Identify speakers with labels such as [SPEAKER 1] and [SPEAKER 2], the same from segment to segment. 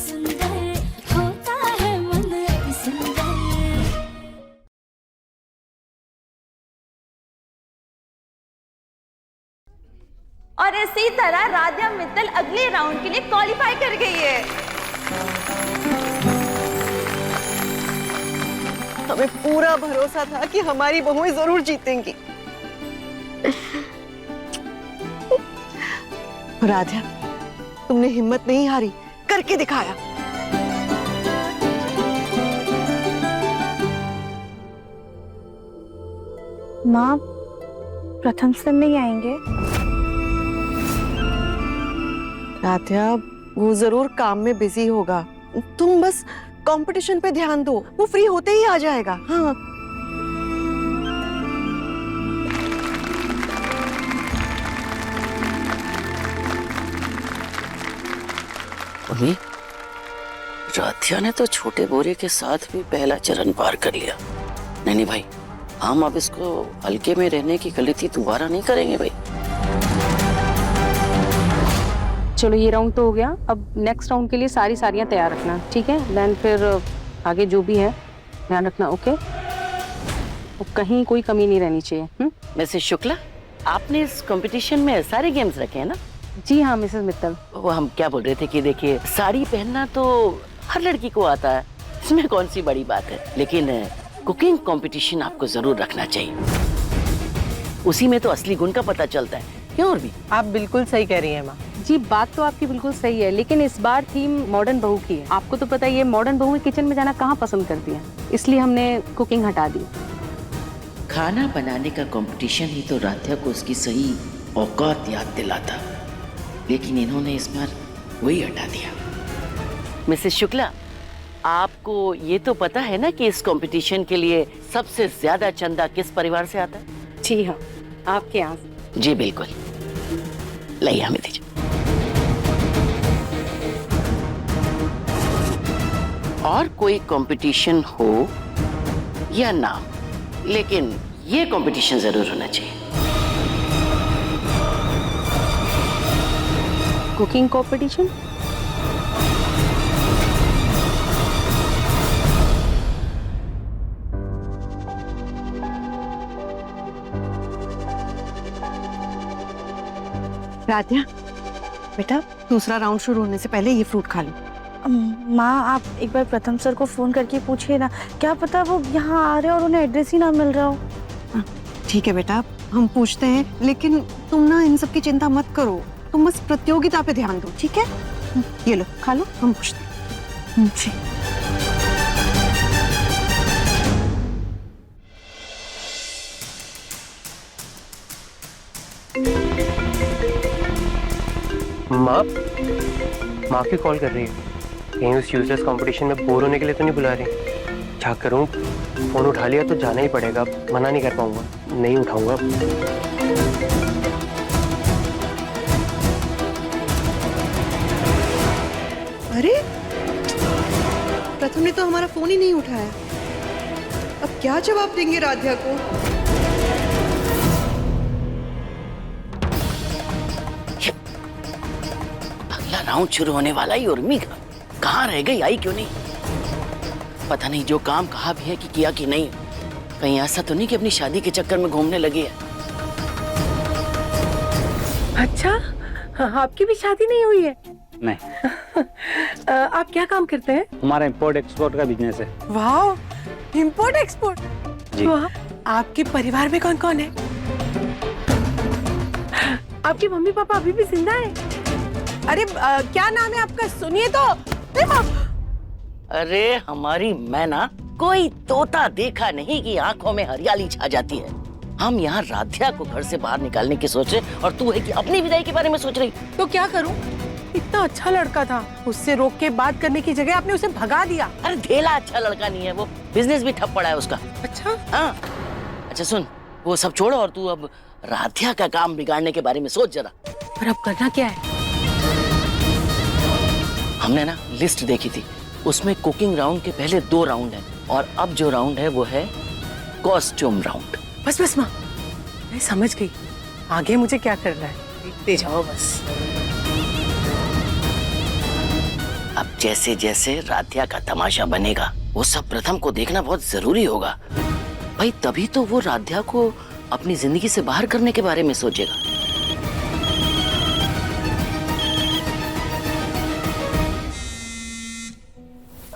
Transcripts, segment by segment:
[SPEAKER 1] सुंदर होता है मन सुंदर।
[SPEAKER 2] और इसी तरह राध्या मित्तल अगले राउंड के लिए क्वालिफाई कर गई है।
[SPEAKER 3] हमें पूरा भरोसा था कि हमारी बहुएं जरूर जीतेंगी। राधा, तुमने हिम्मत नहीं हारी, करके दिखाया।
[SPEAKER 4] माँ, प्रथम सर नहीं आएंगे?
[SPEAKER 3] राधा, वो जरूर काम में बिजी होगा। तुम बस कंपटीशन पे ध्यान दो, वो फ्री होते ही आ जाएगा। हाँ।
[SPEAKER 5] अभी राधिया ने तो छोटे बोरे के साथ भी पहला चरण पार कर लिया। नहीं भाई, हम अब इसको हल्के में रहने की गलती दोबारा नहीं करेंगे भाई।
[SPEAKER 6] चलो ये राउंड तो हो गया, अब नेक्स्ट राउंड के लिए सारी साड़ियाँ तैयार रखना, ठीक है? देन फिर आगे जो भी है ध्यान रखना, ओके? और कहीं कोई कमी नहीं रहनी चाहिए।
[SPEAKER 5] मिसेस शुक्ला, आपने इस कंपटीशन में सारे गेम्स रखे हैं ना?
[SPEAKER 6] जी हाँ मिसेस मित्तल।
[SPEAKER 5] वो हम क्या बोल रहे थे कि देखिए, साड़ी पहनना तो हर लड़की को आता है, इसमें कौन सी बड़ी बात है, लेकिन कुकिंग कंपटीशन आपको जरूर रखना चाहिए। उसी में तो असली गुण का पता चलता है, क्यों? और भी
[SPEAKER 7] आप बिल्कुल सही कह रही हैं माँ
[SPEAKER 6] जी, बात तो आपकी बिल्कुल सही है, लेकिन इस बार थीम मॉडर्न बहू की है। आपको तो पता ही है मॉडर्न बहू किचन में जाना कहाँ पसंद करती है, इसलिए हमने कुकिंग हटा दी।
[SPEAKER 5] खाना बनाने का कंपटीशन ही तो राध्या को उसकी सही औकात याद दिलाता, लेकिन इन्होंने इस बार वही हटा दिया। मिसेस शुक्ला, आपको ये तो पता है ना कि इस कंपटीशन के लिए सबसे ज्यादा चंदा किस परिवार से आता है?
[SPEAKER 6] जी हाँ, आपके यहाँ से।
[SPEAKER 5] जी बिल्कुल, लाइए हमें दीजिए। और कोई कंपटीशन हो या ना, लेकिन ये कंपटीशन जरूर होना चाहिए।
[SPEAKER 6] Cooking competition?
[SPEAKER 3] राधा, बेटा दूसरा राउंड शुरू होने से पहले ये फ्रूट खा लो।
[SPEAKER 4] माँ, आप एक बार प्रथम सर को फोन करके पूछिए ना, क्या पता वो यहाँ आ रहे और उन्हें एड्रेस ही ना मिल रहा हो।
[SPEAKER 3] ठीक है बेटा, हम पूछते हैं, लेकिन तुम ना इन सब की चिंता मत करो, तुम बस प्रतियोगिता पे ध्यान दो, ठीक है? ये लो, खा लो, हम पूछते हैं। जी।
[SPEAKER 8] माँ की कॉल कर रही है, कहीं उस यूजलेस कंपटीशन में बोर होने के लिए तो नहीं बुला रही। क्या करूं, फोन उठा लिया तो जाना ही पड़ेगा, मना नहीं कर पाऊंगा, नहीं उठाऊंगा।
[SPEAKER 3] अरे प्रथम ने तो हमारा फोन ही नहीं उठाया, अब क्या जवाब देंगे राध्या को?
[SPEAKER 5] अगला राउंड शुरू होने वाला ही, उर्मी कहाँ रह गई, आई क्यों नहीं? पता नहीं जो काम कहा भी है कि किया कि नहीं, कहीं ऐसा तो नहीं कि अपनी शादी के चक्कर में घूमने लगी है।
[SPEAKER 7] अच्छा, आपकी भी शादी नहीं हुई है?
[SPEAKER 9] नहीं।
[SPEAKER 7] आप क्या काम करते हैं?
[SPEAKER 9] हमारा इंपोर्ट एक्सपोर्ट का बिजनेस है।
[SPEAKER 7] वाह, इंपोर्ट एक्सपोर्ट
[SPEAKER 9] जी।
[SPEAKER 7] वाह, आपके परिवार में कौन कौन है? आपके मम्मी पापा अभी भी जिंदा है? अरे क्या नाम है आपका, सुनिए तो।
[SPEAKER 5] अरे हमारी मैना, कोई तोता देखा नहीं कि आंखों में हरियाली छा जाती है। हम यहाँ राध्या को घर से बाहर निकालने की सोच रहे, और तू है कि अपनी विदाई के बारे में सोच रही।
[SPEAKER 7] तो क्या करूं? इतना अच्छा लड़का था, उससे रोक के बात करने की जगह आपने उसे भगा दिया।
[SPEAKER 5] अरे ढेला अच्छा लड़का नहीं है वो, बिजनेस भी ठप पड़ा है उसका।
[SPEAKER 7] अच्छा?
[SPEAKER 5] हाँ। अच्छा सुन, वो सब छोड़ो और तू अब राध्या का काम बिगाड़ने के बारे में सोच जरा।
[SPEAKER 7] और अब करना क्या है?
[SPEAKER 5] हमने ना लिस्ट देखी थी, उसमें कुकिंग राउंड के पहले 2 राउंड हैं, और अब जो राउंड है वो है कॉस्ट्यूम राउंड।
[SPEAKER 7] बस माँ, मैं समझ गई, आगे मुझे क्या करना है, देखते जाओ बस।
[SPEAKER 5] अब जैसे जैसे राध्या का तमाशा बनेगा वो सब प्रथम को देखना बहुत जरूरी होगा भाई, तभी तो वो राध्या को अपनी जिंदगी से बाहर करने के बारे में सोचेगा।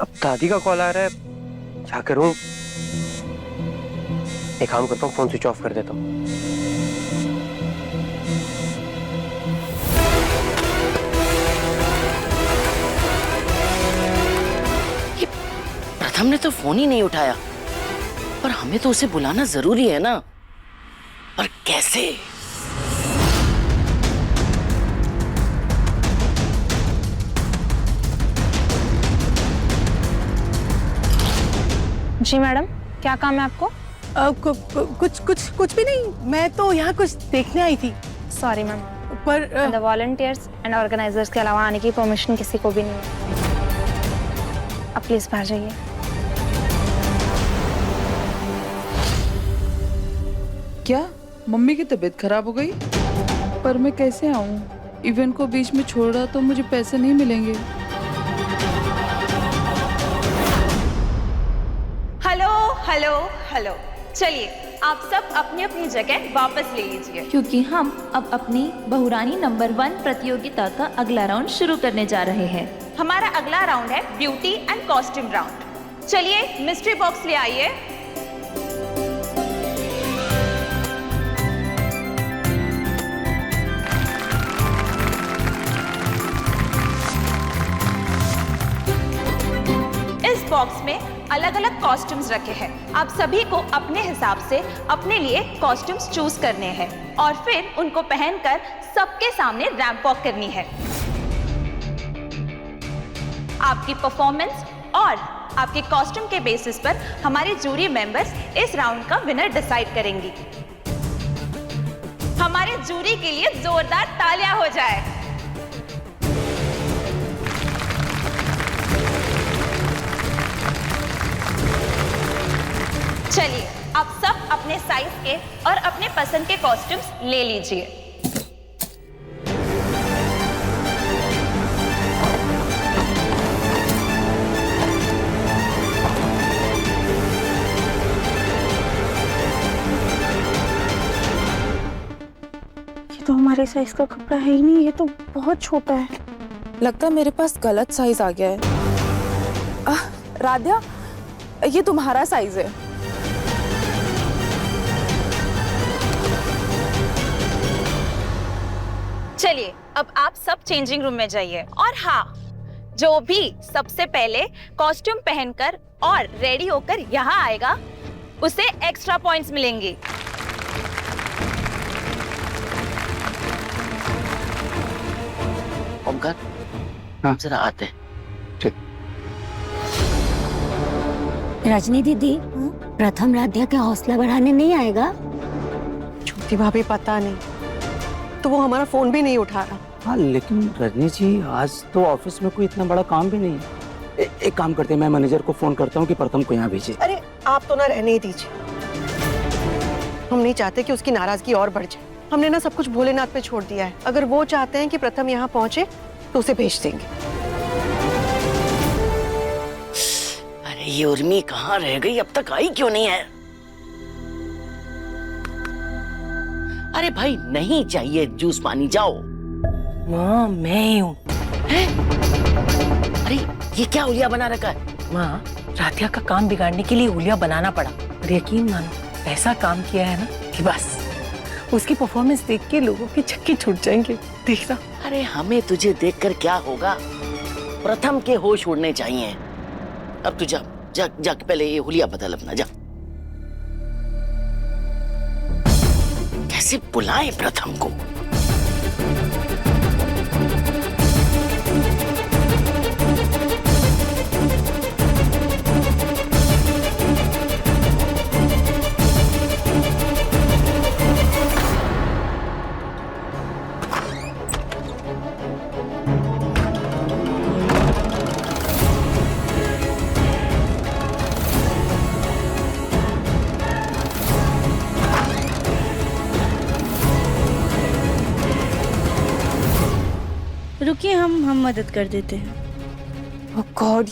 [SPEAKER 8] अब दादी का कॉल आ रहा है, क्या करूं? एक काम करता हूँ, फोन स्विच ऑफ कर देता हूँ।
[SPEAKER 5] प्रथम ने तो फोन ही नहीं उठाया, पर हमें तो उसे बुलाना जरूरी है ना। पर कैसे?
[SPEAKER 4] जी मैडम, क्या काम है आपको?
[SPEAKER 7] कुछ भी नहीं, मैं तो यहाँ कुछ देखने आई थी।
[SPEAKER 4] सॉरी मैम,
[SPEAKER 7] पर
[SPEAKER 4] द वॉलंटियर्स एंड ऑर्गेनाइजर्स के अलावा आने की परमिशन किसी को भी नहीं है। अब प्लीज बाहर जाइए।
[SPEAKER 10] क्या मम्मी की तबीयत खराब हो गई? पर मैं कैसे आऊं? इवेंट को बीच में छोड़ा तो मुझे पैसे नहीं मिलेंगे।
[SPEAKER 2] हेलो हेलो हेलो, चलिए आप सब अपनी अपनी जगह वापस ले लीजिए, क्योंकि हम अब अपनी बहुरानी नंबर 1 प्रतियोगिता का अगला राउंड शुरू करने जा रहे हैं। हमारा अगला राउंड है ब्यूटी एंड कॉस्ट्यूम राउंड। चलिए मिस्ट्री बॉक्स ले आइए। इस बॉक्स में अलग अलग कॉस्ट्यूम्स रखे हैं। आप सभी को अपने हिसाब से अपने लिए कॉस्ट्यूम्स चूज करने हैं और फिर उनको पहनकर सबके सामने रैंप वॉक करनी है। आपकी परफॉर्मेंस और आपके कॉस्ट्यूम के बेसिस पर हमारे जूरी मेंबर्स इस राउंड का विनर डिसाइड करेंगी। हमारे जूरी के लिए जोरदार तालियां हो जाए। चलिए आप सब अपने साइज के और अपने पसंद के कॉस्ट्यूम्स ले लीजिए।
[SPEAKER 4] ये तो हमारे साइज का कपड़ा है ही नहीं, ये तो बहुत छोटा है।
[SPEAKER 10] लगता है मेरे पास गलत साइज आ गया है। राध्या, ये तुम्हारा साइज है।
[SPEAKER 2] चलिए अब आप सब चेंजिंग रूम में जाइए। और हाँ, जो भी सबसे पहले कॉस्ट्यूम पहनकर और रेडी होकर यहाँ आएगा उसे एक्स्ट्रा पॉइंट्स मिलेंगे।
[SPEAKER 5] ओमकार,
[SPEAKER 9] हाँ।
[SPEAKER 5] जरा आते हैं।
[SPEAKER 1] रजनी दीदी, प्रथम राध्या का हौसला बढ़ाने नहीं आएगा?
[SPEAKER 3] छोटी भाभी पता नहीं, तो वो हमारा फोन भी नहीं उठा रहा।
[SPEAKER 9] हाँ लेकिन रजनी जी, आज तो ऑफिस में कोई इतना बड़ा काम भी नहीं है। एक काम करते हैं, मैं मैनेजर को फोन करता हूँ कि प्रथम को यहाँ भेजे।
[SPEAKER 3] अरे आप तो ना रहने ही दीजिए, हम नहीं चाहते कि उसकी नाराजगी और बढ़ जाए। हमने ना सब कुछ भोलेनाथ पे छोड़ दिया है। अगर वो चाहते हैं कि प्रथम यहाँ पहुंचे तो उसे भेज देंगे।
[SPEAKER 5] अरे ये उर्मी कहाँ रह गई, अब तक आई क्यों नहीं है? अरे भाई नहीं चाहिए जूस पानी, जाओ।
[SPEAKER 11] माँ मैं ही हूँ।
[SPEAKER 5] अरे ये क्या हुलिया बना रखा है?
[SPEAKER 11] माँ, राध्या का काम बिगाड़ने के लिए हुलिया बनाना पड़ा, और यकीन मानो ऐसा काम किया है ना कि बस उसकी परफॉर्मेंस देख के लोगों के छक्के छूट जाएंगे। देखना।
[SPEAKER 5] अरे हमें तुझे देखकर क्या होगा, प्रथम के होश उड़ने चाहिए। अब तू जा जा जा पहले ये हुलिया बदल अपना, जा। कैसे बुलाएं प्रथम को?
[SPEAKER 4] रुकिए, हम मदद कर देते हैं।
[SPEAKER 7] ओह गॉड,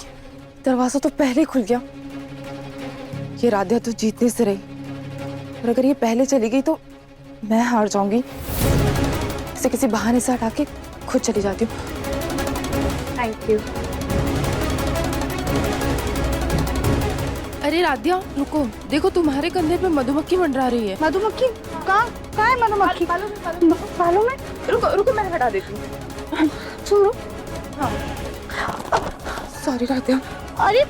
[SPEAKER 7] दरवाजा तो पहले खुल गया। ये राधिया तो जीतने से रही, और अगर ये पहले चली गई तो मैं हार जाऊंगी। इसे किसी बहाने से हटा के खुद चली जाती हूँ।
[SPEAKER 4] Thank you.
[SPEAKER 7] अरे राधिया रुको, देखो तुम्हारे कंधे पे मधुमक्खी मंडरा रही है।
[SPEAKER 4] मधुमक्खी? कहाँ है मधुमक्खी? बालों में?
[SPEAKER 7] रुको रुको, मैं हटा देती हूँ।
[SPEAKER 4] सुनो।
[SPEAKER 7] सॉरी राधिया।
[SPEAKER 4] अरे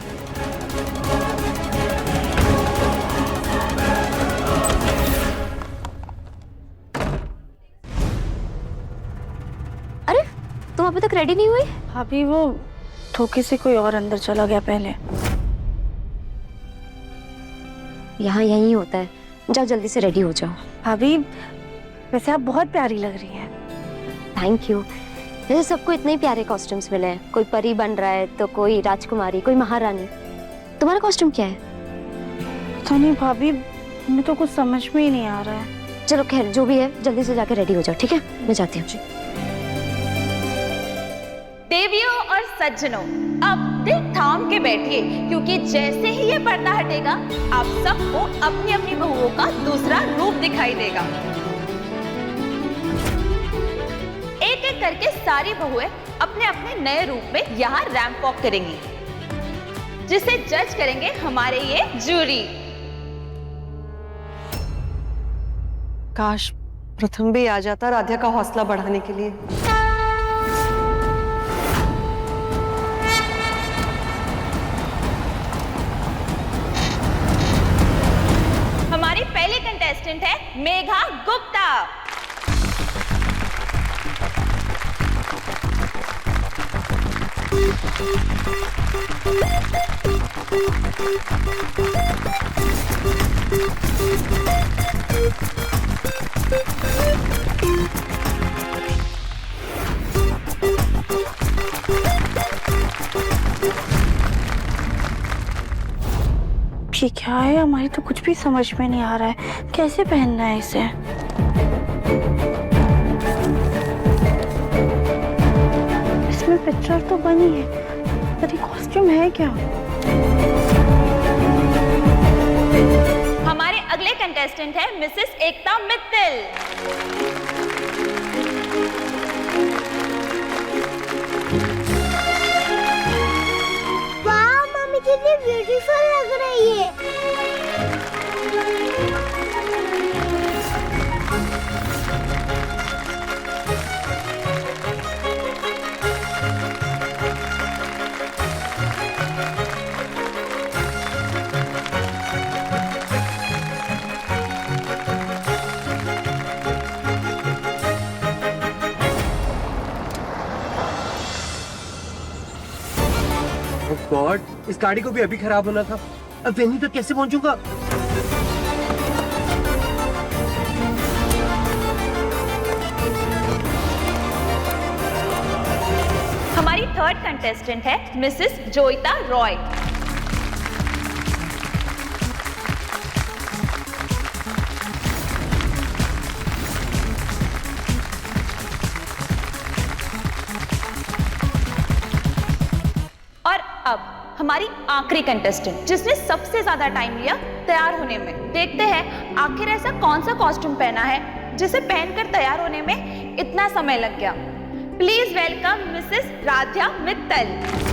[SPEAKER 1] अरे तुम अभी तक रेडी नहीं हुई?
[SPEAKER 4] अभी वो धोखे से कोई और अंदर चला गया पहले।
[SPEAKER 1] यहाँ यही होता है, जाओ जल्दी से रेडी हो जाओ।
[SPEAKER 4] भाभी वैसे आप बहुत प्यारी लग रही हैं।
[SPEAKER 1] Thank you. जैसे सबको इतने ही प्यारे कॉस्ट्यूम्स मिले हैं, कोई परी बन रहा है तो कोई राजकुमारी, कोई महारानी। तुम्हारा कॉस्ट्यूम क्या है?
[SPEAKER 4] पता नहीं भाभी, हमें तो कुछ समझ में ही नहीं आ रहा है।
[SPEAKER 1] चलो खैर जो भी है, जल्दी से जाकर रेडी हो जाओ, ठीक है? मैं जाती हूँ।
[SPEAKER 2] देवियों और सज्जनों, अब दिल थाम के बैठिए, क्योंकि जैसे ही ये पर्दा हटेगा आप सबको अपनी अपनी बहुओं का दूसरा रूप दिखाई देगा। एक एक करके सारी बहुएं अपने अपने नए रूप में यहाँ रैंप वॉक करेंगी, जिसे जज करेंगे हमारे ये जूरी।
[SPEAKER 3] काश प्रथम भी आ जाता राधिया का हौसला बढ़ाने के लिए।
[SPEAKER 2] हमारी पहली कंटेस्टेंट है मेघा गुप्ता।
[SPEAKER 4] ये क्या है? हमारी तो कुछ भी समझ में नहीं आ रहा है, कैसे पहनना है इसे? इसमें पिक्चर तो बनी है, पर ये कॉस्ट्यूम है क्या?
[SPEAKER 2] हमारे अगले कंटेस्टेंट है मिसेस एकता मित्तल।
[SPEAKER 1] वाह मम्मी, कितनी ब्यूटीफुल लग रही है।
[SPEAKER 8] गॉड, इस गाड़ी को भी अभी खराब होना था। अब वेन्यू तक कैसे पहुंचूंगा?
[SPEAKER 2] हमारी थर्ड कंटेस्टेंट है मिसेस जोइता रॉय। और अब हमारी आखिरी कंटेस्टेंट, जिसने सबसे ज्यादा टाइम लिया तैयार होने में। देखते हैं आखिर ऐसा कौन सा कॉस्ट्यूम पहना है जिसे पहनकर तैयार होने में इतना समय लग गया। Please welcome Mrs Radhiya Mittal.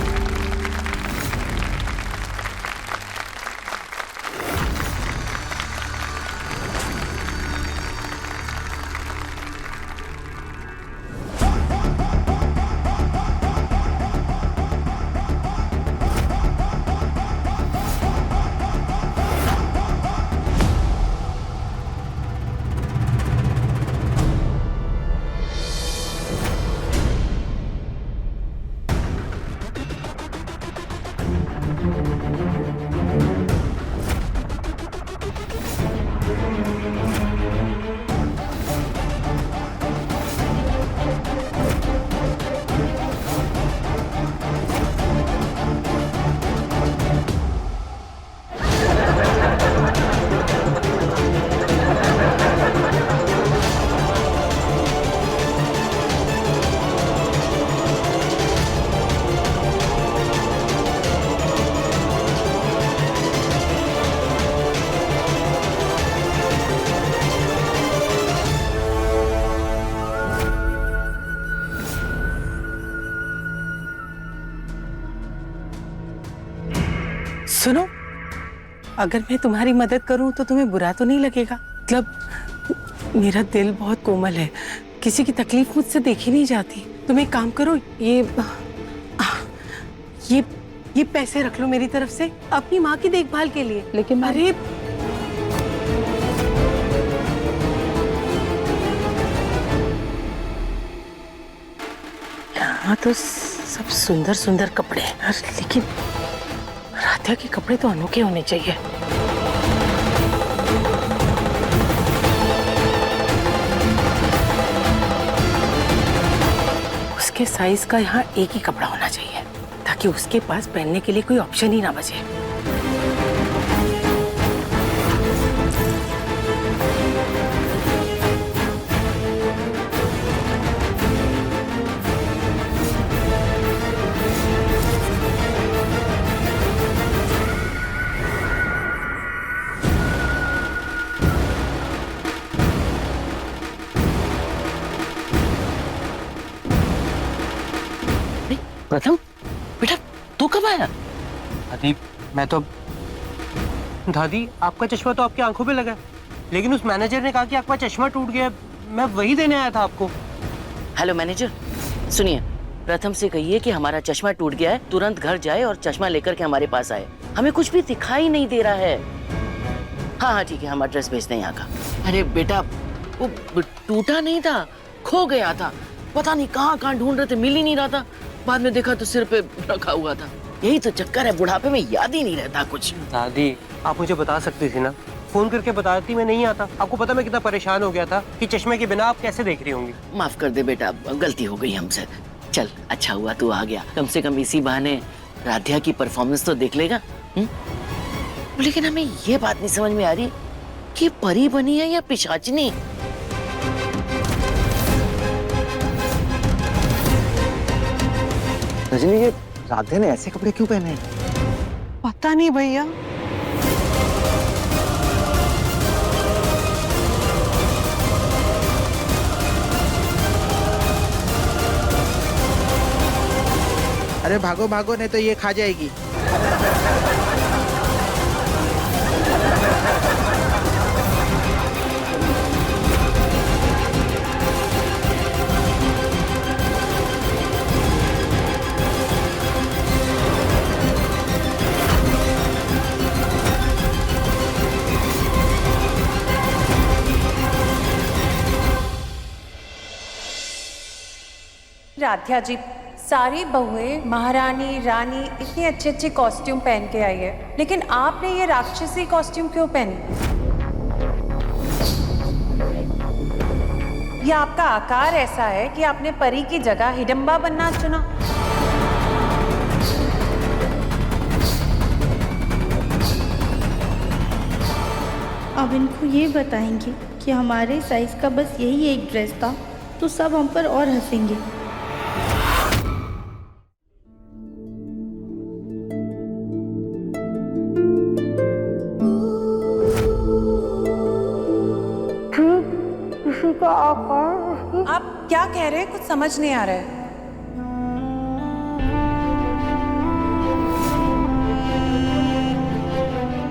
[SPEAKER 11] सुनो, अगर मैं तुम्हारी मदद करूं तो तुम्हें बुरा तो नहीं लगेगा? मतलब मेरा दिल बहुत कोमल है, किसी की तकलीफ मुझसे देखी नहीं जाती। तुम एक काम करो, ये पैसे रख लो मेरी तरफ से अपनी माँ की देखभाल के लिए।
[SPEAKER 10] लेकिन
[SPEAKER 11] अरे यहाँ तो सब सुंदर सुंदर कपड़े हैं, लेकिन राधिया के कपड़े तो अनोखे होने चाहिए। उसके साइज का यहाँ एक ही कपड़ा होना चाहिए ताकि उसके पास पहनने के लिए कोई ऑप्शन ही ना बचे।
[SPEAKER 5] प्रथम, बेटा तू कब आया?
[SPEAKER 8] दादी मैं तो, दादी आपका चश्मा तो आपकी आंखों पे लगा है, लेकिन उस मैनेजर ने कहा कि आपका चश्मा टूट गया, मैं वही देने आया था आपको।
[SPEAKER 5] हेलो मैनेजर, सुनिए, प्रथम से कहिए कि हमारा चश्मा टूट गया है, तुरंत घर जाए और चश्मा लेकर के हमारे पास आए। हमें कुछ भी दिखाई नहीं दे रहा है। हाँ हाँ ठीक है, हम एड्रेस भेजते हैं यहाँ का। अरे बेटा वो टूटा नहीं था, खो गया था, पता नहीं कहाँ कहाँ ढूंढ रहे थे, मिल ही नहीं रहा था। बाद में देखा तो सिर पे रखा हुआ था। यही तो चक्कर है, बुढ़ापे में याद ही नहीं रहता कुछ।
[SPEAKER 8] दादी आप मुझे बता सकती थी ना, फोन करके बता देती, मैं नहीं आता। आपको पता मैं कितना परेशान हो गया था कि चश्मे के बिना आप कैसे देख रही होंगी।
[SPEAKER 5] माफ कर दे बेटा, गलती हो गई हमसे। चल अच्छा हुआ तू आ गया, कम से कम इसी बहाने राधिया की परफॉर्मेंस तो देख लेगा। लेकिन हमें ये बात नहीं समझ में आ रही कि परी बनी है या पिशाचिनी।
[SPEAKER 9] रजनी, ये राधे ने ऐसे कपड़े क्यों पहने हैं?
[SPEAKER 3] पता नहीं भैया।
[SPEAKER 12] अरे भागो भागो, नहीं तो ये खा जाएगी।
[SPEAKER 13] राधिया जी, सारी बहुएं महारानी रानी इतने अच्छे अच्छे कॉस्ट्यूम पहन के आई है, लेकिन आपने ये राक्षसी कॉस्ट्यूम क्यों पहनी? या आपका आकार ऐसा है कि आपने परी की जगह हिडम्बा बनना चुना?
[SPEAKER 4] अब इनको ये बताएंगे कि हमारे साइज का बस यही एक ड्रेस था, तो सब हम पर और हंसेंगे।
[SPEAKER 13] आप क्या कह रहे हैं? कुछ समझ नहीं आ रहा है।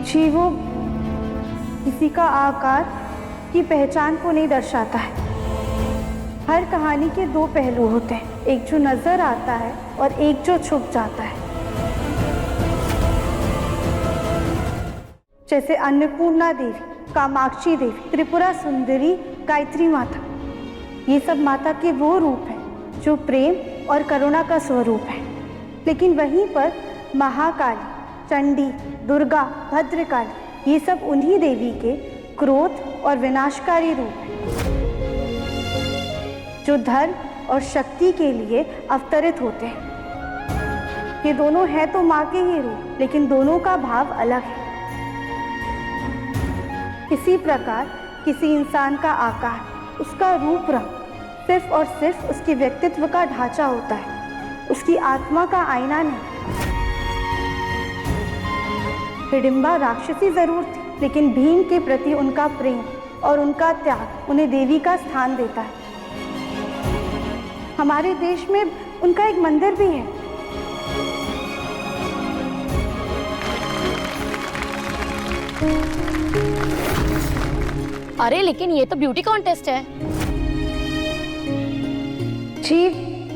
[SPEAKER 4] जी, वो किसी का आकार की पहचान को नहीं दर्शाता है। हर कहानी के दो पहलू होते हैं, एक जो नजर आता है और एक जो छुप जाता है। जैसे अन्नपूर्णा देवी, कामाक्षी देवी, त्रिपुरा सुंदरी, गायत्री माता, ये सब माता के वो रूप हैं जो प्रेम और करुणा का स्वरूप है। लेकिन वहीं पर महाकाली, चंडी, दुर्गा, भद्रकाली, ये सब उन्हीं देवी के क्रोध और विनाशकारी रूप हैं जो धर्म और शक्ति के लिए अवतरित होते हैं। ये दोनों हैं तो माँ के ही रूप, लेकिन दोनों का भाव अलग है। इसी प्रकार किसी इंसान का आकार, उसका रूप रंग सिर्फ और सिर्फ उसके व्यक्तित्व का ढांचा होता है, उसकी आत्मा का आईना नहीं। हिडिंबा राक्षसी जरूर थी, लेकिन भीम के प्रति उनका प्रेम और उनका त्याग उन्हें देवी का स्थान देता है। हमारे देश में उनका एक मंदिर भी है।
[SPEAKER 1] अरे लेकिन ये तो ब्यूटी कॉन्टेस्ट है।
[SPEAKER 4] जी,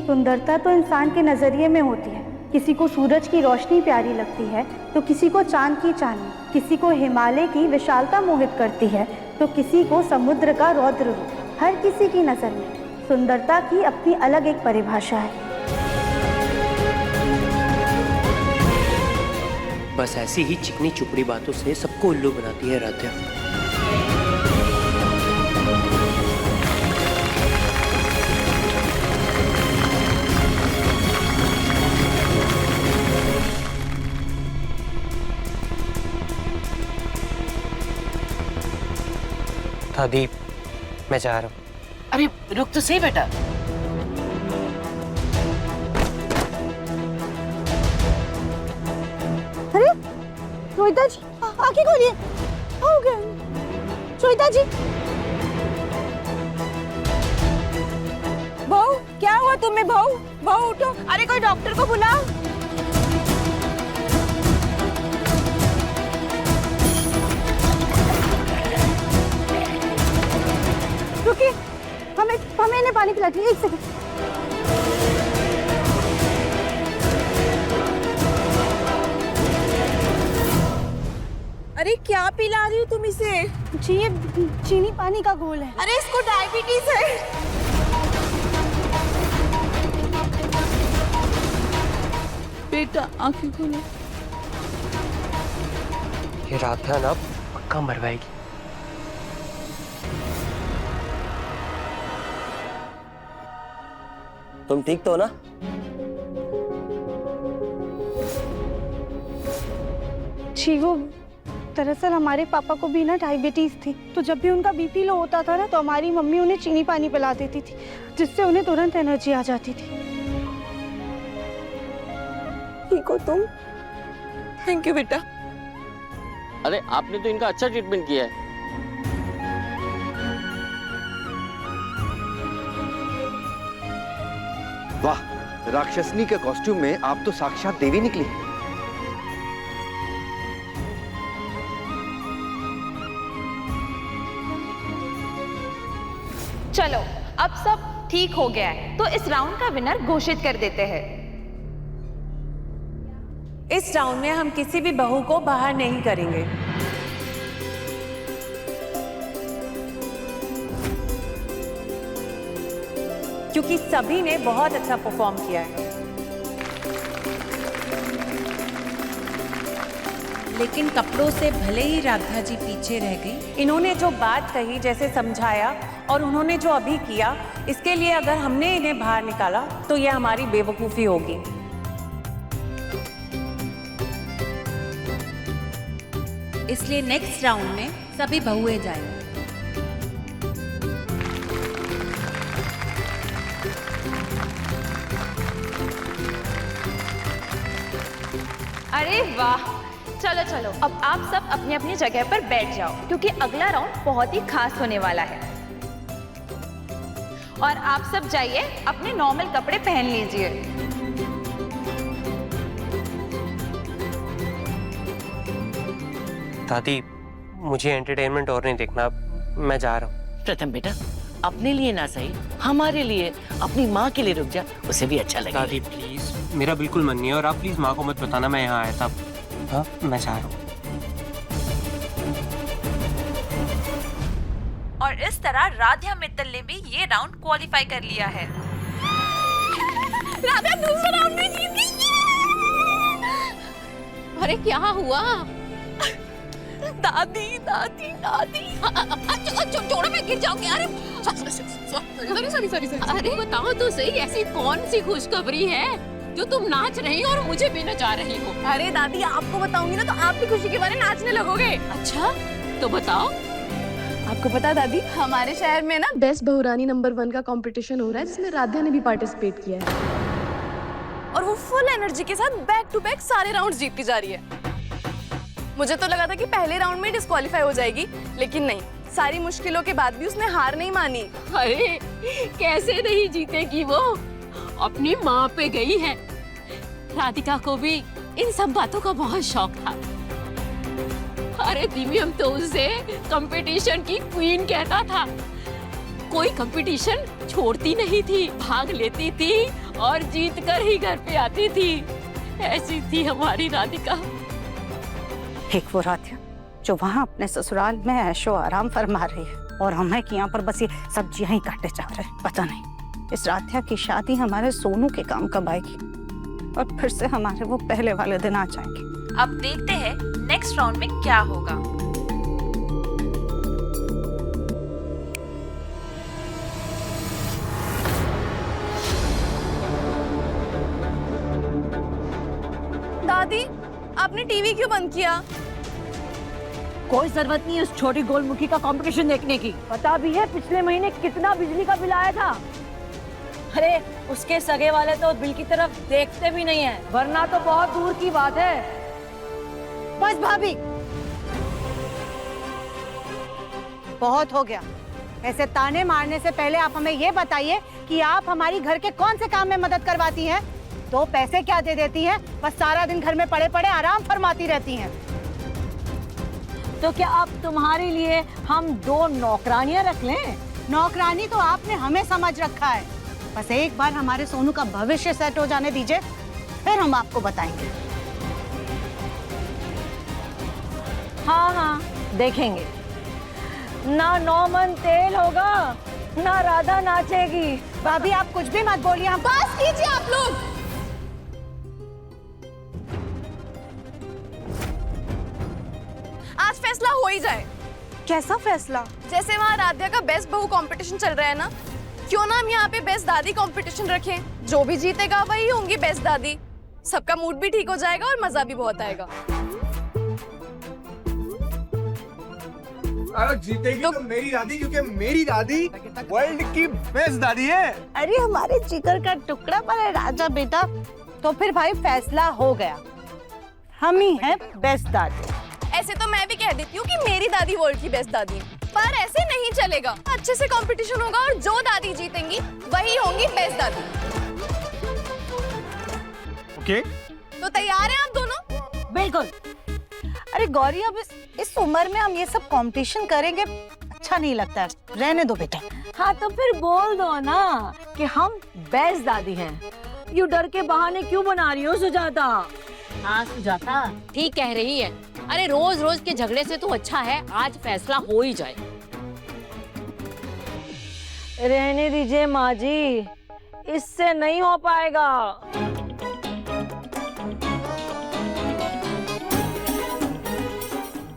[SPEAKER 4] सुंदरता तो इंसान के नजरिए में होती है। किसी को सूरज की रोशनी प्यारी लगती है तो किसी को चांद की चांदनी, किसी को हिमालय की विशालता मोहित करती है तो किसी को समुद्र का रौद्र रूप। हर किसी की नजर में सुंदरता की अपनी अलग एक परिभाषा है।
[SPEAKER 8] बस ऐसी ही चिकनी चुपड़ी बातों से सबको उल्लू बनाती है राध्या। दीप, मैं जा रहा हूँ।
[SPEAKER 5] अरे रुक तो सही बेटा।
[SPEAKER 4] अरे श्वेता जी, आंखें खोलिए। हो गया श्वेता जी। बहू, क्या हुआ तुम्हें? बहू, बहू उठो। अरे कोई डॉक्टर को बुलाओ। रुकिए, हमें इन्हें पानी पिलाती है। एक सेकंड। अरे क्या पिला रही हो तुम इसे? जी ये चीनी पानी का घोल है। अरे इसको डायबिटीज है।
[SPEAKER 10] बेटा आंखें खोलो।
[SPEAKER 8] ये राध्या ना पक्का मरवाएगी।
[SPEAKER 14] तुम ठीक तो हो ना?
[SPEAKER 4] जी वो दरअसल हमारे पापा को भी ना डायबिटीज थी, तो जब भी उनका बीपी लो होता था ना तो हमारी मम्मी उन्हें चीनी पानी पिला देती थी, जिससे उन्हें तुरंत एनर्जी आ जाती थी। ठीक हो तुम? थैंक यू बेटा।
[SPEAKER 14] अरे आपने तो इनका अच्छा ट्रीटमेंट किया है।
[SPEAKER 15] वाह, राक्षसनी के कॉस्ट्यूम में आप तो साक्षात देवी निकली।
[SPEAKER 2] चलो अब सब ठीक हो गया है तो इस राउंड का विनर घोषित कर देते हैं।
[SPEAKER 13] इस राउंड में हम किसी भी बहू को बाहर नहीं करेंगे। क्योंकि सभी ने बहुत अच्छा परफॉर्म किया है। लेकिन कपड़ों से भले ही राधा जी पीछे रह गई, इन्होंने जो बात कही, जैसे समझाया और उन्होंने जो अभी किया, इसके लिए अगर हमने इन्हें बाहर निकाला तो यह हमारी बेवकूफी होगी। इसलिए नेक्स्ट राउंड में सभी बहुएं जाएंगी।
[SPEAKER 2] अरे वाह, चलो चलो अब आप सब अपनी अपनी जगह पर बैठ जाओ क्योंकि अगला राउंड बहुत ही खास होने वाला है। और आप सब जाइए अपने नॉर्मल कपड़े पहन लीजिए।
[SPEAKER 8] दादी, मुझे एंटरटेनमेंट और नहीं देखना, अब मैं जा रहा हूँ।
[SPEAKER 5] प्रथम बेटा, अपने लिए ना सही, हमारे लिए, अपनी माँ के लिए रुक जा, उसे भी अच्छा लगेगा।
[SPEAKER 8] दादी प्लीज, मेरा बिल्कुल मन नहीं है और आप प्लीज माँ को मत बताना मैं यहाँ आया था। हाँ, मैं जा रहा हूँ।
[SPEAKER 2] और इस तरह राधा मित्तल ने भी ये राउंड क्वालिफाई कर लिया है।
[SPEAKER 1] राधा दूसरा राउंड में जीत गई। अरे क्या हुआ? दादी दादी दादी, छोड़ो मैं गिर जाऊंगी। अरे सॉरी। अरे बताओ तो सही, ऐसी कौन सी खुशखबरी है जो तुम नाच रही हो और मुझे भी नचा रही हो? अरे दादी, आपको बताऊंगी ना तो आप भी खुशी के बारे नाचने लगोगे। अच्छा तो बताओ।
[SPEAKER 7] आपको पता दादी, हमारे शहर में ना बेस्ट बहुरानी नंबर 1 का कंपटीशन हो रहा है, जिसमें राधा ने भी पार्टिसिपेट किया है और वो फुल एनर्जी के साथ बैक टू बैक सारे राउंड्स जीतती जा रही है। मुझे तो लगा था कि पहले राउंड में डिस्क्वालीफाई हो जाएगी, लेकिन नहीं, सारी मुश्किलों के बाद भी उसने हार नहीं मानी।
[SPEAKER 1] अरे कैसे नहीं जीतेगी वो, अपनी माँ पे गई है। राधिका को भी इन सब बातों का बहुत शौक था अरे दिव्यम हम तो उसे कंपटीशन की क्वीन कहता था। कोई कंपटीशन छोड़ती नहीं थी, भाग लेती थी और जीत कर ही घर पे आती थी। ऐसी थी हमारी राधिका।
[SPEAKER 16] एक वो राधिका जो वहाँ अपने ससुराल में ऐशो आराम फरमा रही है और हमें कि यहाँ पर बस ये सब्जियां ही काटे जा रहे हैं। पता नहीं इस राधिका की शादी हमारे सोनू के काम कब आएगी और फिर से हमारे वो पहले वाले दिन आ जाएंगे।
[SPEAKER 2] अब देखते हैं नेक्स्ट राउंड में क्या होगा।
[SPEAKER 17] दादी, आपने टीवी क्यों बंद किया?
[SPEAKER 18] कोई जरूरत नहीं है उस छोटी गोलमुखी का कंपटीशन देखने की। पता भी है पिछले महीने कितना बिजली का बिल आया था। अरे उसके सगे वाले तो बिल की तरफ देखते भी नहीं है, वरना तो बहुत दूर की बात है।
[SPEAKER 3] बस भाभी, बहुत हो गया। ऐसे ताने मारने से पहले आप हमें ये बताइए कि आप हमारी घर के कौन से काम में मदद करवाती हैं? तो पैसे क्या दे देती हैं? बस सारा दिन घर में पड़े पड़े आराम फरमाती रहती हैं।
[SPEAKER 18] तो क्या अब तुम्हारे लिए हम 2 नौकरानियां रख लें?
[SPEAKER 3] नौकरानी तो आपने हमें समझ रखा है। बस एक बार हमारे सोनू का भविष्य सेट हो जाने दीजिए, फिर हम आपको बताएंगे।
[SPEAKER 18] हाँ हाँ देखेंगे। ना 9 मन तेल होगा, ना राधा नाचेगी।
[SPEAKER 3] भाभी आप कुछ भी मत बोलिए। हम
[SPEAKER 17] बस कीजिए आप लोग। आज फैसला हो ही जाए।
[SPEAKER 16] कैसा फैसला?
[SPEAKER 17] जैसे वहाँ राधिका का बेस्ट बहू कंपटीशन चल रहा है ना, क्यों ना हम यहाँ पे बेस्ट दादी कंपटीशन रखें। जो भी जीतेगा वही होंगी बेस्ट दादी। सबका मूड भी ठीक हो जाएगा और मजा भी बहुत आएगा।
[SPEAKER 12] अरे जीतेगी तो मेरी दादी, क्योंकि मेरी दादी वर्ल्ड की बेस्ट दादी है।
[SPEAKER 3] अरे हमारे जिगर का टुकड़ा पर है राजा बेटा। तो फिर भाई फैसला हो गया, हम ही हैं बेस्ट दादी।
[SPEAKER 17] ऐसे तो मैं भी कह देती हूँ कि मेरी दादी वर्ल्ड की बेस्ट दादी है, पर ऐसे नहीं चलेगा। अच्छे से कंपटीशन होगा और जो दादी जीतेंगी वही होंगी बेस्ट दादी।
[SPEAKER 12] ओके?
[SPEAKER 17] तो तैयार हैं आप दोनों?
[SPEAKER 18] बिल्कुल।
[SPEAKER 3] अरे गौरी, अब इस उम्र में हम ये सब कंपटीशन करेंगे अच्छा नहीं लगता है। रहने दो बेटा।
[SPEAKER 18] हाँ तो फिर बोल दो ना कि हम बेस्ट दादी हैं। यू डर के बहाने क्यों बना रही हो सुजाता?
[SPEAKER 1] हाँ सुजाता ठीक कह रही है। अरे रोज रोज के झगड़े से तो अच्छा है आज फैसला हो ही जाए।
[SPEAKER 18] रहने दीजिए माँ जी, इससे नहीं हो पाएगा।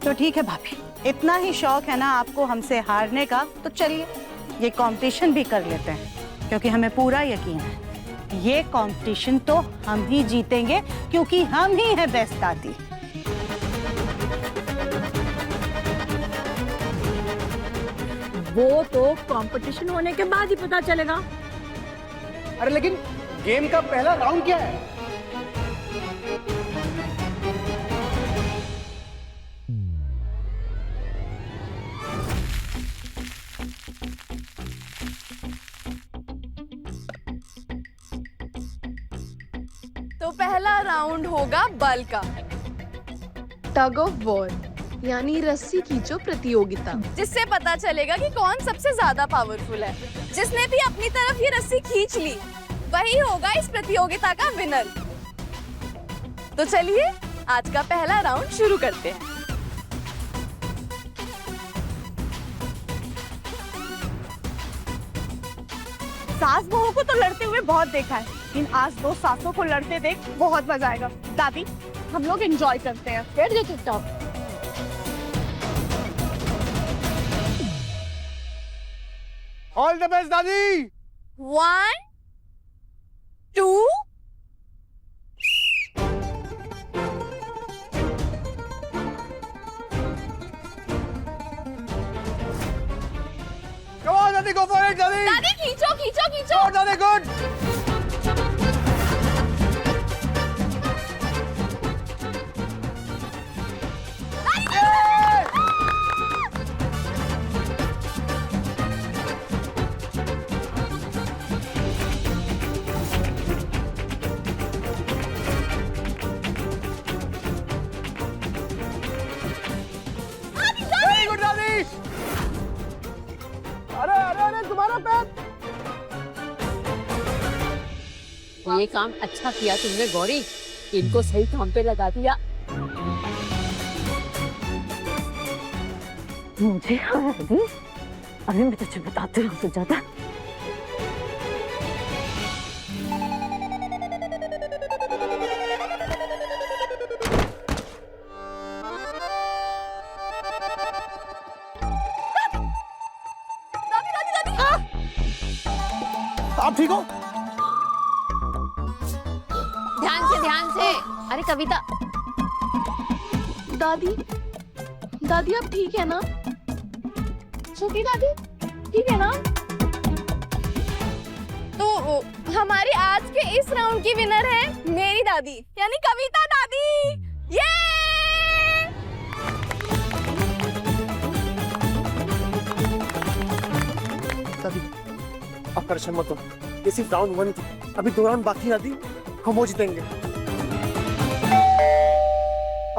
[SPEAKER 3] तो ठीक है भाभी, इतना ही शौक है ना आपको हमसे हारने का, तो चलिए ये कंपटीशन भी कर लेते हैं, क्योंकि हमें पूरा यकीन है ये कंपटीशन तो हम ही जीतेंगे, क्योंकि हम ही हैं बेस्ट दादी।
[SPEAKER 18] वो तो कंपटीशन होने के बाद ही पता चलेगा।
[SPEAKER 12] अरे लेकिन गेम का पहला राउंड क्या है?
[SPEAKER 17] तो पहला राउंड होगा बल का, टग ऑफ वॉर, यानी रस्सी खींचो प्रतियोगिता, जिससे पता चलेगा कि कौन सबसे ज्यादा पावरफुल है। जिसने भी अपनी तरफ ये रस्सी खींच ली वही होगा इस प्रतियोगिता का विनर। तो चलिए आज का पहला राउंड शुरू करते हैं।
[SPEAKER 4] सास बहू को तो लड़ते हुए बहुत देखा है, लेकिन आज 2 सासों को लड़ते देख बहुत मजा आएगा। दादी हम लोग एंजॉय करते हैं। बैठ जाओ चुपचाप।
[SPEAKER 12] ऑल द बेस्ट दादी।
[SPEAKER 17] 1 2
[SPEAKER 12] Come on, दादी, go for it, दादी।
[SPEAKER 17] दादी खींचो खींचो खींचो।
[SPEAKER 12] Good, दादी, good।
[SPEAKER 1] ये काम अच्छा किया तुमने गौरी, इनको सही काम पे लगा दिया।
[SPEAKER 18] मुझे अभी मैं तुझे बताती हूँ सुजाता।
[SPEAKER 12] आप ठीक हो?
[SPEAKER 1] ध्यान से। अरे कविता।
[SPEAKER 17] दादी, दादी आप ठीक है ना? छोटी दादी ठीक है ना? तो हमारी आज के इस राउंड की विनर है मेरी दादी, यानी कविता दादी। ये
[SPEAKER 12] दादी आप परेशान मत हो, ये सिर्फ राउंड 1 थी, अभी 2 राउंड बाकी है दादी, हम वो जीतेंगे।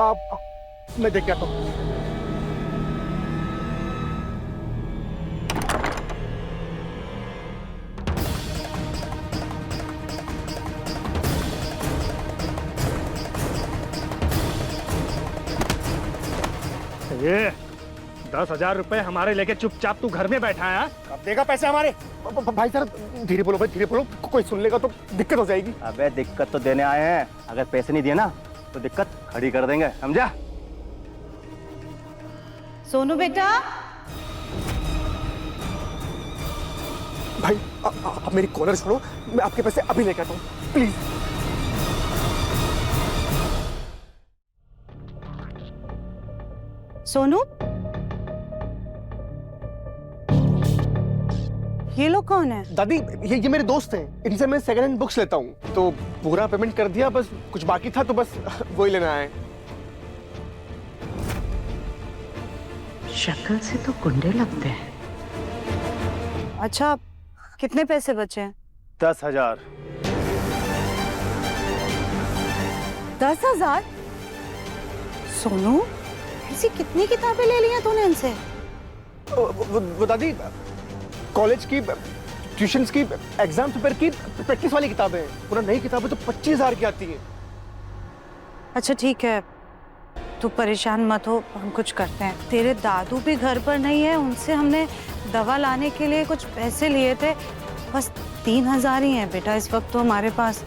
[SPEAKER 12] आप मैं देख के आता हूँ।
[SPEAKER 19] ये 10,000 रुपए हमारे लेके चुपचाप तू घर में बैठा है?
[SPEAKER 12] कब देगा पैसे हमारे? भाई सर धीरे बोलो भाई, धीरे बोलो, कोई सुन लेगा तो दिक्कत हो जाएगी।
[SPEAKER 20] अबे दिक्कत तो देने आए हैं, अगर पैसे नहीं दिए ना तो दिक्कत खड़ी कर देंगे, समझा?
[SPEAKER 16] सोनू बेटा।
[SPEAKER 12] भाई आप मेरी कॉलर छोड़ो, मैं आपके पैसे अभी लेकर आता हूँ, प्लीज।
[SPEAKER 16] सोनू, ये लोग कौन है?
[SPEAKER 12] दादी ये मेरे दोस्त हैं, इनसे मैं सेकंड हैंड बुक्स लेता हूँ, तो पूरा पेमेंट कर दिया, बस कुछ बाकी था तो बस वही लेना है।
[SPEAKER 16] शक्ल से तो गुंडे लगते हैं। अच्छा कितने पैसे बचे हैं?
[SPEAKER 20] 10,000।
[SPEAKER 16] 10,000? सोनू ऐसी कितनी किताबें ले ली हैं तूने इनसे?
[SPEAKER 12] वो दादी कॉलेज की, ट्यूशंस की, एग्जाम पेपर की प्रैक्टिस वाली किताबें हैं, पूरा नई किताबें तो 25,000 की आती हैं।
[SPEAKER 16] अच्छा ठीक है, तू परेशान मत हो, हम कुछ करते हैं। तेरे दादू भी घर पर नहीं है, उनसे हमने दवा लाने के लिए कुछ पैसे लिए थे, बस 3,000 ही हैं बेटा इस वक्त तो हमारे पास।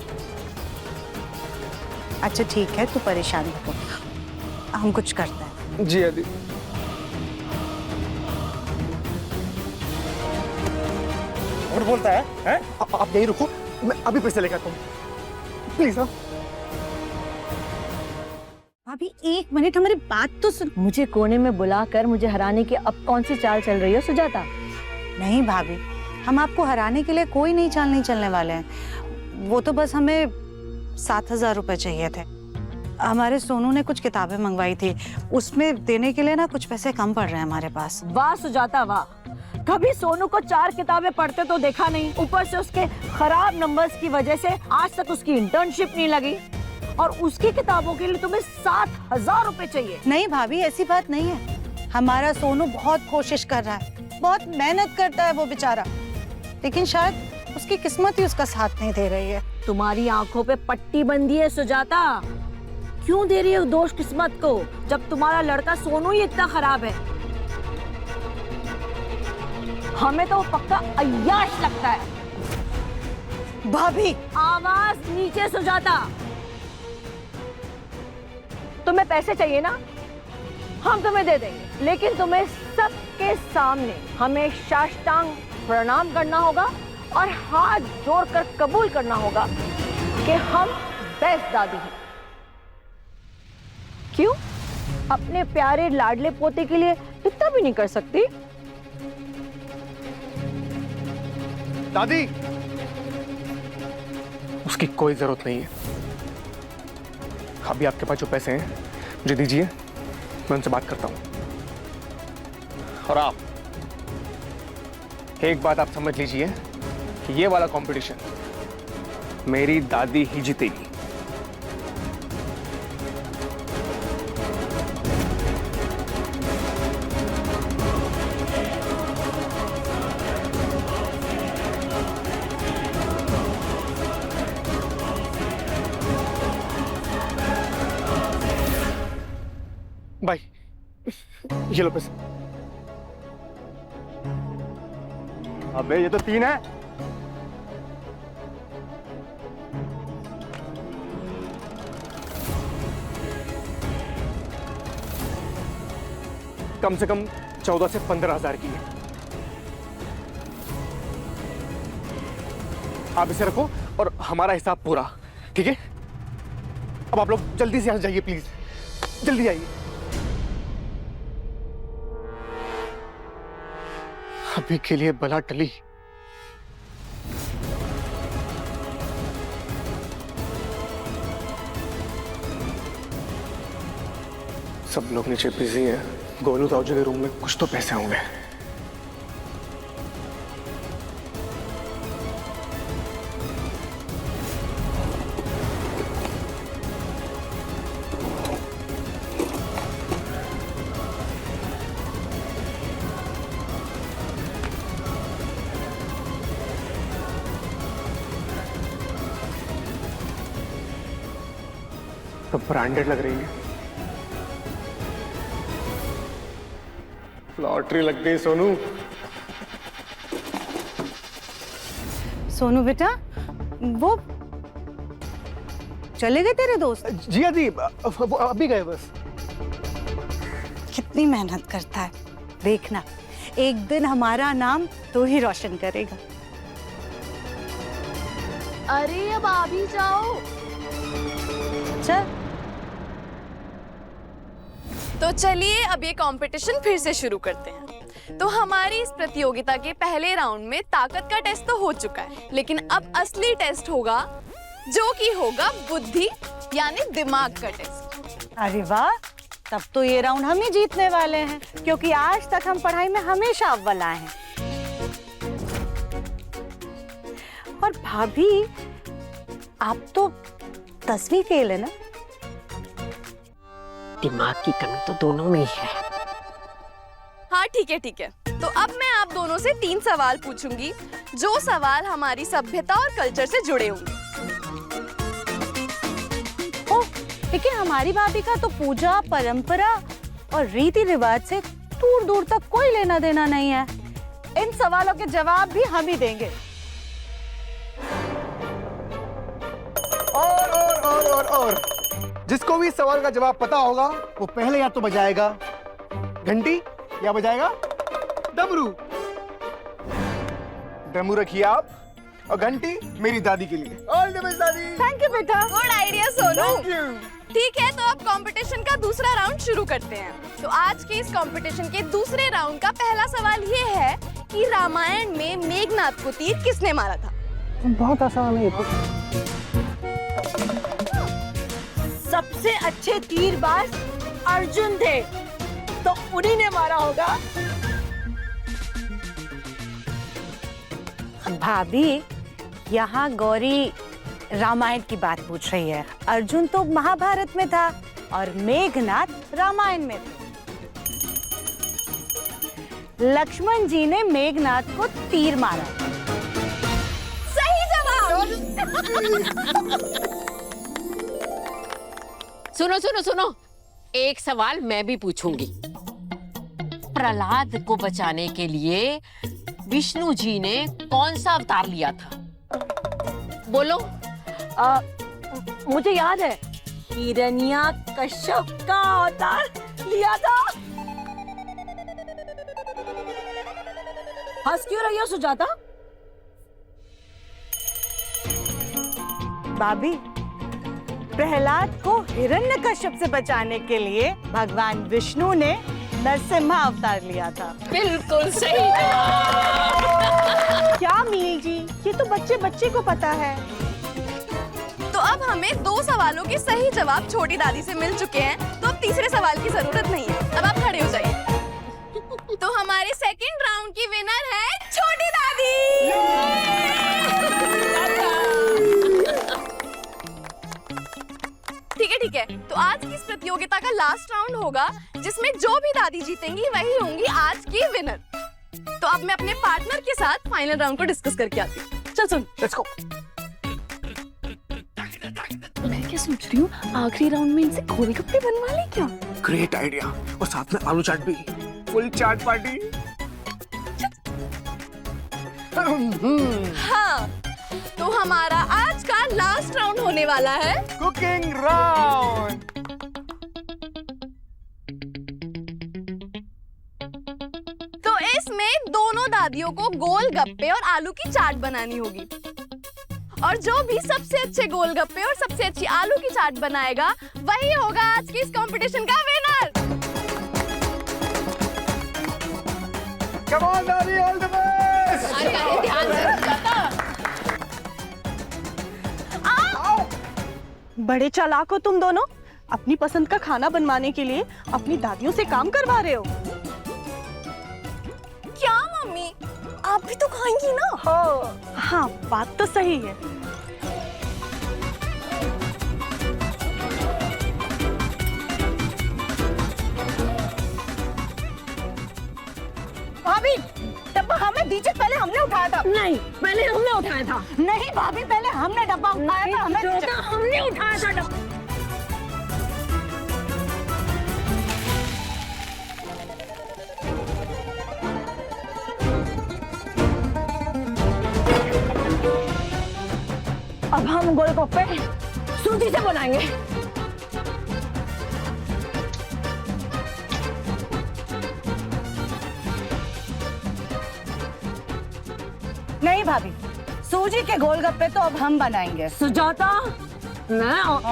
[SPEAKER 16] अच्छा ठीक है, तू परेशान मत हो, हम कुछ करते हैं।
[SPEAKER 12] जी दादी। और बोलता है? आप यहीं रुको, मैं अभी पैसे लेकर आता हूँ, प्लीज।
[SPEAKER 16] अभी 1 मिनट हमारी बात तो सुन।
[SPEAKER 18] मुझे कोने में बुलाकर मुझे हराने की अब कौन सी चाल चल रही हो सुजाता?
[SPEAKER 16] नहीं भाभी, हम आपको हराने के लिए कोई नई चाल नहीं चलने वाले हैं, वो तो बस हमें 7,000 रुपए चाहिए थे। हमारे सोनू ने कुछ किताबें मंगवाई थी, उसमें देने के लिए ना कुछ पैसे कम पड़ रहे हैं हमारे पास।
[SPEAKER 18] वाह सुजाता वाह, कभी सोनू को 4 किताबें पढ़ते तो देखा नहीं, ऊपर से उसके खराब नंबर्स की वजह से आज तक उसकी इंटर्नशिप नहीं लगी, और उसकी किताबों के लिए तुम्हें 7,000 रुपए चाहिए।
[SPEAKER 16] नहीं भाभी ऐसी बात नहीं है, हमारा सोनू बहुत कोशिश कर रहा है, बहुत मेहनत करता है वो बेचारा, लेकिन शायद उसकी किस्मत ही उसका साथ नहीं दे रही है।
[SPEAKER 18] तुम्हारी आंखों पे पट्टी बंधी है सुजाता, क्यों दे रही हो दोष किस्मत को, जब तुम्हारा लड़का सोनू ही इतना खराब है। हमें तो वो पक्का अय्याश लगता है।
[SPEAKER 16] भाभी
[SPEAKER 18] आवाज नीचे सुजाता। तुम्हें पैसे चाहिए ना, हम तुम्हें दे देंगे, लेकिन तुम्हें सबके सामने हमें साष्टांग प्रणाम करना होगा और हाथ जोड़कर कबूल करना होगा कि हम बेस्ट दादी हैं। क्यों? अपने प्यारे लाडले पोते के लिए इतना भी नहीं कर सकती?
[SPEAKER 12] दादी उसकी कोई जरूरत नहीं है, अभी आपके पास जो पैसे हैं मुझे दीजिए, मैं उनसे बात करता हूँ। और आप एक बात आप समझ लीजिए कि ये वाला कंपटीशन मेरी दादी ही जीतेगी। बाय। ये लो पैसे।
[SPEAKER 20] अबे ये तो 3 है।
[SPEAKER 12] कम से कम 14 से 15,000 की है। आप इसे रखो और हमारा हिसाब पूरा, ठीक है? अब आप लोग जल्दी से यहाँ जाइए प्लीज, जल्दी आइए। अभी के लिए बला टली। सब लोग नीचे बिजी हैं। गोलू ताऊ जी के रूम में कुछ तो पैसे होंगे। तो ब्रांडेड लग रही है। लॉटरी लग गई सोनू।
[SPEAKER 16] सोनू बेटा, वो चले गए तेरे दोस्त?
[SPEAKER 12] जी हाँ जी, वो अभी गए बस।
[SPEAKER 16] कितनी मेहनत करता है, देखना एक दिन हमारा नाम तो ही रोशन करेगा।
[SPEAKER 17] अरे अब आ भी जाओ।
[SPEAKER 16] चल
[SPEAKER 17] तो चलिए अब ये कंपटीशन फिर से शुरू करते हैं। तो हमारी इस प्रतियोगिता के पहले राउंड में ताकत का टेस्ट तो हो चुका है, लेकिन अब असली टेस्ट होगा, जो कि होगा बुद्धि यानी दिमाग का टेस्ट।
[SPEAKER 16] अरे वाह, तब तो ये राउंड हम ही जीतने वाले हैं, क्योंकि आज तक हम पढ़ाई में हमेशा अव्वल आए हैं। और भाभी, आप तो 10वीं फेल है ना?
[SPEAKER 1] दिमाग की कमी तो दोनों में ही है।
[SPEAKER 17] हाँ ठीक है ठीक है। तो अब मैं आप दोनों से 3 सवाल पूछूंगी, जो सवाल हमारी सभ्यता और कल्चर से जुड़े होंगे।
[SPEAKER 16] ओह, लेकिन हमारी भाभी का तो पूजा, परंपरा और रीति रिवाज से दूर दूर तक कोई लेना देना नहीं है। इन सवालों के जवाब भी हम ही देंगे।
[SPEAKER 12] और जिसको भी सवाल का जवाब पता होगा वो पहले या तो बजाएगा घंटी या बजाएगा डमरू। डमरू रखिए आप और घंटी मेरी दादी के लिए। ऑल द बेस्ट दादी।
[SPEAKER 17] थैंक यू बेटा। Good idea Sonu. ठीक है, तो अब कंपटीशन का दूसरा राउंड शुरू करते हैं। तो आज के इस कंपटीशन के दूसरे राउंड का पहला सवाल ये है कि रामायण में मेघनाद को तीर किसने मारा था?
[SPEAKER 12] बहुत आसान है।
[SPEAKER 18] सबसे अच्छे तीरबाज अर्जुन थे, तो उन्हीं ने मारा होगा।
[SPEAKER 16] भाभी, यहाँ गौरी रामायण की बात पूछ रही है। अर्जुन तो महाभारत में था और मेघनाद रामायण में थे। लक्ष्मण जी ने मेघनाद को तीर मारा।
[SPEAKER 17] सही जवाब।
[SPEAKER 1] सुनो सुनो सुनो, एक सवाल मैं भी पूछूंगी। प्रहलाद को बचाने के लिए विष्णु जी ने कौन सा अवतार लिया था? बोलो।
[SPEAKER 18] मुझे याद है, हिरण्यकश्यप का अवतार लिया था। हंस क्यों रही हो सुजाता?
[SPEAKER 16] भाभी, प्रहलाद को हिरण्यकश्यप से बचाने के लिए भगवान विष्णु ने नरसिम्हा अवतार लिया था।
[SPEAKER 1] बिल्कुल सही।
[SPEAKER 4] क्या मील जी, ये तो बच्चे बच्चे को पता है।
[SPEAKER 17] तो अब हमें 2 सवालों के सही जवाब छोटी दादी से मिल चुके हैं, तो अब तीसरे सवाल की जरूरत नहीं है। अब आप खड़े हो जाइए। तो हमारे सेकंड राउंड की विनर है छोटी दादी। ठीक है, तो आज की इस प्रतियोगिता का लास्ट राउंड होगा, जिसमें जो भी दादी जीतेंगी वही होंगी आज की विनर। तो अब मैं अपने पार्टनर के साथ फाइनल राउंड को डिस्कस करके आती हूँ। चल सुन,
[SPEAKER 12] लेट्स गो।
[SPEAKER 17] मैं क्या सोच रही हूँ, आखिरी राउंड में इनसे गोलगप्पे बनवा ले क्या?
[SPEAKER 12] ग्रेट आइडिया, और साथ में आलू चाट भी, फुल चाट पार्टी।
[SPEAKER 17] हाँ, तो हमारा आज का लास्ट राउंड होने वाला है
[SPEAKER 12] कुकिंग राउंड।
[SPEAKER 17] तो इसमें दोनों दादियों को गोलगप्पे और आलू की चाट बनानी होगी, और जो भी सबसे अच्छे गोलगप्पे और सबसे अच्छी आलू की चाट बनाएगा वही होगा आज की इस कंपटीशन का विनर।
[SPEAKER 12] कम ऑन दादी, ऑल द बेस्ट।
[SPEAKER 1] अरे ध्यान से
[SPEAKER 3] बड़े चालाक हो तुम दोनों, अपनी पसंद का खाना बनवाने के लिए अपनी दादियों से काम करवा रहे हो।
[SPEAKER 17] क्या मम्मी, आप भी तो खाएंगी ना?
[SPEAKER 3] हाँ, बात तो सही है।
[SPEAKER 16] भाभी, डब्बा हमें दीजिए, पहले हमने उठाया था।
[SPEAKER 18] नहीं, पहले हमने उठाया था।
[SPEAKER 16] नहीं भाभी, पहले हमने डब्बा उठाया था, हमें दीजिए।
[SPEAKER 18] हमने उठाया था डब्बा। अब हम गोलगप्पे सूजी से बनाएंगे।
[SPEAKER 16] नहीं भाभी, सूजी के गोलगप्पे तो अब हम बनाएंगे।
[SPEAKER 18] सुजाता,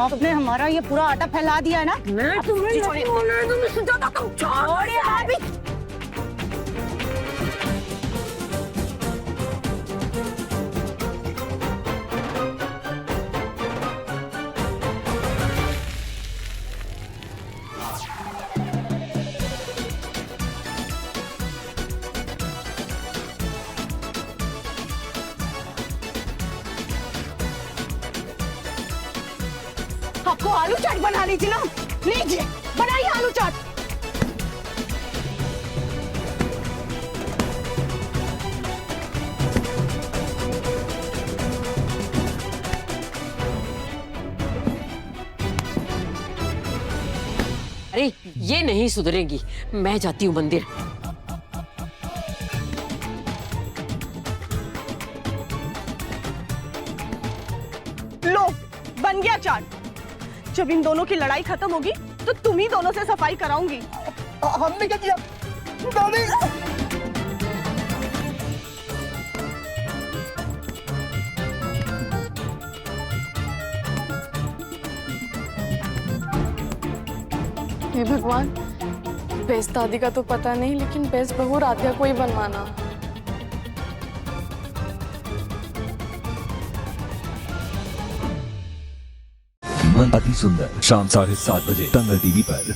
[SPEAKER 16] आपने हमारा ये पूरा आटा फैला दिया है ना।
[SPEAKER 18] मैं तुम्हें नहीं बोलना है, तुम्हें सुजाता, तुम छोड़िए भाभी।
[SPEAKER 16] आपको आलू चाट बनानी थी ना, लीजिए बनाइए आलू चाट।
[SPEAKER 1] अरे ये नहीं सुधरेगी, मैं जाती हूँ मंदिर।
[SPEAKER 3] लो, बन गया चाट। जब इन दोनों की लड़ाई खत्म होगी तो तुम ही दोनों से सफाई कराऊंगी।
[SPEAKER 12] हमने क्या किया दादी?
[SPEAKER 17] हे भगवान, बेस्ट दादी का तो पता नहीं, लेकिन बेस्ट बहू राधिया को ही बनवाना।
[SPEAKER 21] मन अति सुंदर, शाम 7:30 बजे दंगल टीवी पर।